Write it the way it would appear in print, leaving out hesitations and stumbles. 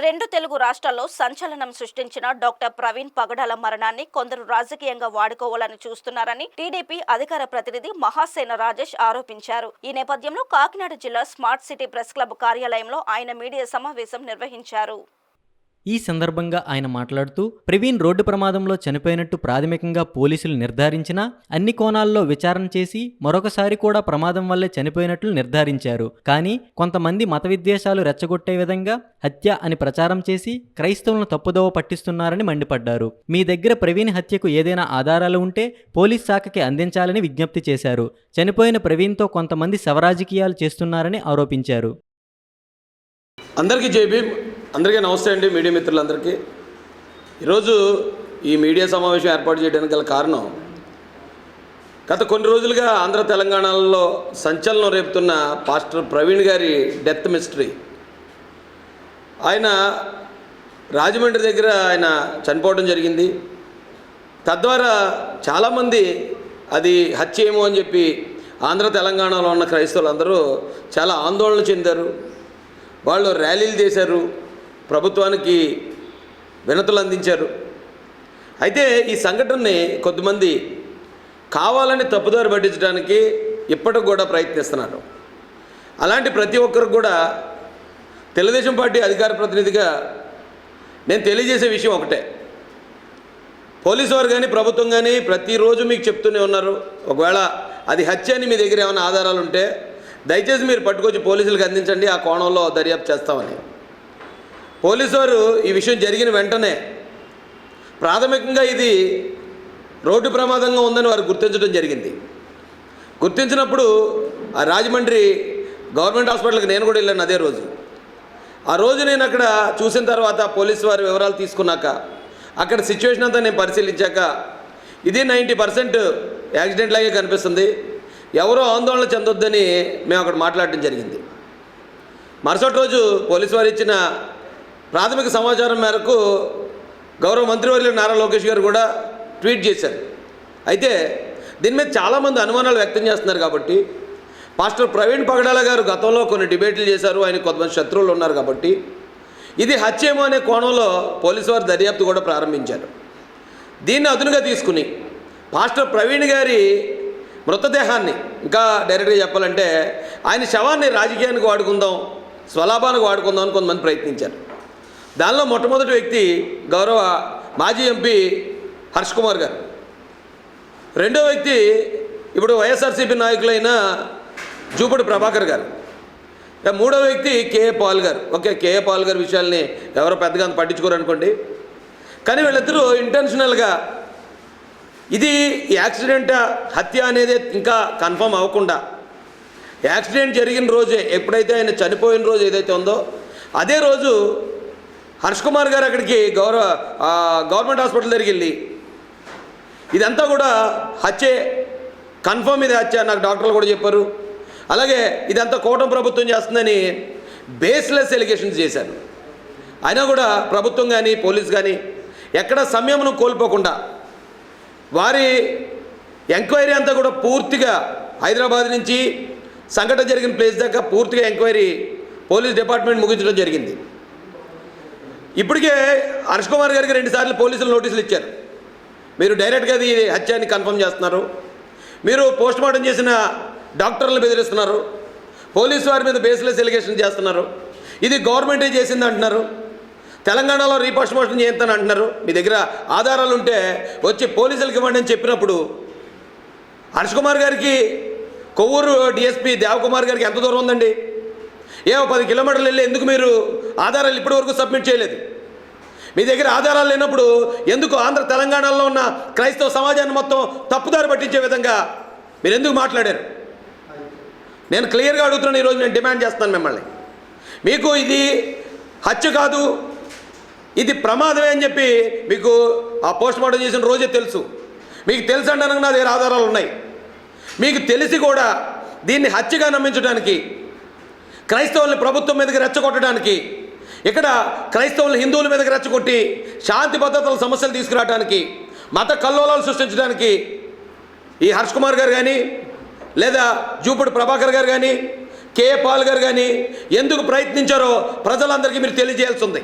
రెండు తెలుగు రాష్ట్రాల్లో సంచలనం సృష్టించిన డాక్టర్ ప్రవీణ్ పగడాల మరణాన్ని కొందరు రాజకీయంగా వాడుకోవాలని చూస్తున్నారని టీడీపీ అధికార ప్రతినిధి మహాసేన రాజేష్ ఆరోపించారు. ఈ నేపథ్యంలో కాకినాడ జిల్లా స్మార్ట్ సిటీ ప్రెస్ క్లబ్ కార్యాలయంలో ఆయన మీడియా సమావేశం నిర్వహించారు. ఈ సందర్భంగా ఆయన మాట్లాడుతూ ప్రవీణ్ రోడ్డు ప్రమాదంలో చనిపోయినట్టు ప్రాథమికంగా పోలీసులు నిర్ధారించినా అన్ని కోణాల్లో విచారణ చేసి మరొకసారి కూడా ప్రమాదం వల్లే చనిపోయినట్లు నిర్ధారించారు. కానీ కొంతమంది మత విద్వేషాలు రెచ్చగొట్టే విధంగా హత్య అని ప్రచారం చేసి క్రైస్తవులను తప్పుదోవ పట్టిస్తున్నారని మండిపడ్డారు. మీ దగ్గర ప్రవీణ్ హత్యకు ఏదైనా ఆధారాలు ఉంటే పోలీస్ శాఖకి అందించాలని విజ్ఞప్తి చేశారు. చనిపోయిన ప్రవీణ్తో కొంతమంది శవరాజకీయాలు చేస్తున్నారని ఆరోపించారు. అందరికీ జై భీమ్. అందరికీ నమస్తే అండి. మీడియా మిత్రులందరికీ ఈరోజు ఈ మీడియా సమావేశం ఏర్పాటు చేయడానికి గల కారణం, గత కొన్ని రోజులుగా ఆంధ్ర తెలంగాణలో సంచలనం రేపుతున్న పాస్టర్ ప్రవీణ్ గారి డెత్ మిస్టరీ. ఆయన రాజమండ్రి దగ్గర ఆయన చనిపోవడం జరిగింది. తద్వారా చాలామంది అది హత్య ఏమో అని చెప్పి ఆంధ్ర తెలంగాణలో ఉన్న క్రైస్తవులందరూ చాలా ఆందోళన చెందారు. వాళ్ళు ర్యాలీలు చేశారు, ప్రభుత్వానికి వినతులు అందించారు. అయితే ఈ సంఘటనని కొద్దిమంది కావాలని తప్పుదారి పట్టించడానికి ఇప్పటికి కూడా ప్రయత్నిస్తున్నారు. అలాంటి ప్రతి ఒక్కరికి కూడా తెలుగుదేశం పార్టీ అధికార ప్రతినిధిగా నేను తెలియజేసే విషయం ఒకటే. పోలీసు వారు కానీ ప్రభుత్వం కానీ ప్రతిరోజు మీకు చెప్తూనే ఉన్నారు, ఒకవేళ అది హత్య అని మీ దగ్గర ఏమైనా ఆధారాలు ఉంటే దయచేసి మీరు పట్టుకొచ్చి పోలీసులకు అందించండి, ఆ కోణంలో దర్యాప్తు చేస్తామని. పోలీసు వారు ఈ విషయం జరిగిన వెంటనే ప్రాథమికంగా ఇది రోడ్డు ప్రమాదంగా ఉందని వారు గుర్తించడం జరిగింది. గుర్తించినప్పుడు ఆ రాజమండ్రి గవర్నమెంట్ హాస్పిటల్కి నేను కూడా వెళ్ళాను అదే రోజు. ఆ రోజు నేను అక్కడ చూసిన తర్వాత పోలీసు వారి వివరాలు తీసుకున్నాక అక్కడ సిచ్యువేషన్ అంతా నేను పరిశీలించాక ఇది 90% యాక్సిడెంట్ లాగే కనిపిస్తుంది, ఎవరో ఆందోళన చెందొద్దని మేము అక్కడ మాట్లాడడం జరిగింది. మరుసటి రోజు పోలీసు వారు ఇచ్చిన ప్రాథమిక సమాచారం మేరకు గౌరవ మంత్రివర్యులు నారా లోకేష్ గారు కూడా ట్వీట్ చేశారు. అయితే దీని మీద చాలామంది అనుమానాలు వ్యక్తం చేస్తున్నారు. కాబట్టి పాస్టర్ ప్రవీణ్ పగడాల గారు గతంలో కొన్ని డిబేట్లు చేశారు, ఆయన కొంతమంది శత్రువులు ఉన్నారు. కాబట్టి ఇది హత్యేమో అనే కోణంలో పోలీసు వారు దర్యాప్తు కూడా ప్రారంభించారు. దీన్ని అదునుగా తీసుకుని పాస్టర్ ప్రవీణ్ గారి మృతదేహాన్ని, ఇంకా డైరెక్ట్గా చెప్పాలంటే ఆయన శవాన్ని రాజకీయానికి వాడుకుందాం, స్వలాభానికి వాడుకుందాం అని కొంతమంది ప్రయత్నించారు. దానిలో మొట్టమొదటి వ్యక్తి గౌరవ మాజీ ఎంపీ హర్ష్ కుమార్ గారు. రెండో వ్యక్తి ఇప్పుడు వైఎస్ఆర్సీపీ నాయకులైన జూపూడి ప్రభాకర్ గారు. మూడో వ్యక్తి కేఏ పాల్ గారు. ఓకే, కేఏ పాల్ గారి విషయాల్ని ఎవరో పెద్దగా పట్టించుకోరు అనుకోండి. కానీ వీళ్ళిద్దరూ ఇంటెన్షనల్గా ఇది యాక్సిడెంట్ హత్య అనేది ఇంకా కన్ఫర్మ్ అవ్వకుండా యాక్సిడెంట్ జరిగిన రోజే, ఎప్పుడైతే ఆయన చనిపోయిన రోజు ఏదైతే ఉందో అదే రోజు హర్ష్ కుమార్ గారు అక్కడికి గవర్నమెంట్ హాస్పిటల్ దగ్గరికి వెళ్ళి ఇదంతా కూడా హత్యే, కన్ఫర్మ్ ఇది హత్య, నాకు డాక్టర్లు కూడా చెప్పారు, అలాగే ఇదంతా కూటమి ప్రభుత్వం చేస్తుందని బేస్లెస్ ఎలిగేషన్స్ చేశారు. అయినా కూడా ప్రభుత్వం కానీ పోలీస్ కానీ ఎక్కడ సంయమనం కోల్పోకుండా వారి ఎంక్వైరీ అంతా కూడా పూర్తిగా హైదరాబాద్ నుంచి సంఘటన జరిగిన ప్లేస్ దాకా పూర్తిగా ఎంక్వైరీ పోలీస్ డిపార్ట్మెంట్ ముగించడం జరిగింది. ఇప్పటికే హర్ష్ కుమార్ గారికి 2 సార్లు పోలీసులు నోటీసులు ఇచ్చారు. మీరు డైరెక్ట్గా అది హత్యాన్ని కన్ఫర్మ్ చేస్తున్నారు, మీరు పోస్ట్మార్టం చేసిన డాక్టర్లను బెదిరిస్తున్నారు, పోలీసు వారి మీద బేస్లెస్ ఎలిగేషన్ చేస్తున్నారు, ఇది గవర్నమెంటే చేసింది అంటున్నారు, తెలంగాణలో రీపోస్ట్మార్టం చేస్తాను అంటున్నారు. మీ దగ్గర ఆధారాలు ఉంటే వచ్చి పోలీసులకు ఇవ్వండి అని చెప్పినప్పుడు హర్ష్ కుమార్ గారికి కొవ్వూరు డిఎస్పీ దేవకుమార్ గారికి ఎంత దూరం ఉందండి? 10 కిలోమీటర్లు వెళ్ళి ఎందుకు మీరు ఆధారాలు ఇప్పటివరకు సబ్మిట్ చేయలేదు? మీ దగ్గర ఆధారాలు లేనప్పుడు ఎందుకు ఆంధ్ర తెలంగాణలో ఉన్న క్రైస్తవ సమాజాన్ని మొత్తం తప్పుదారి పట్టించే విధంగా మీరు ఎందుకు మాట్లాడారు? నేను క్లియర్గా అడుగుతున్నాను. ఈరోజు నేను డిమాండ్ చేస్తాను మిమ్మల్ని. మీకు ఇది హత్య కాదు, ఇది ప్రమాదమే అని చెప్పి మీకు ఆ పోస్ట్మార్టం చేసిన రోజే తెలుసు. మీకు తెలుసు అంటే నా దగ్గర ఆధారాలు ఉన్నాయి. మీకు తెలిసి కూడా దీన్ని హత్యగా నమ్మించడానికి, క్రైస్తవుల్ని ప్రభుత్వం మీదకి రెచ్చగొట్టడానికి, ఇక్కడ క్రైస్తవులు హిందువుల మీదకి రెచ్చగొట్టి శాంతి భద్రతల సమస్యలు తీసుకురావడానికి, మత కల్లోలాలు సృష్టించడానికి ఈ హర్ష్ కుమార్ గారు కానీ లేదా జూపూడి ప్రభాకర్ గారు కానీ కేఏ పాల్ గారు కానీ ఎందుకు ప్రయత్నించారో ప్రజలందరికీ మీరు తెలియజేయాల్సి ఉంది.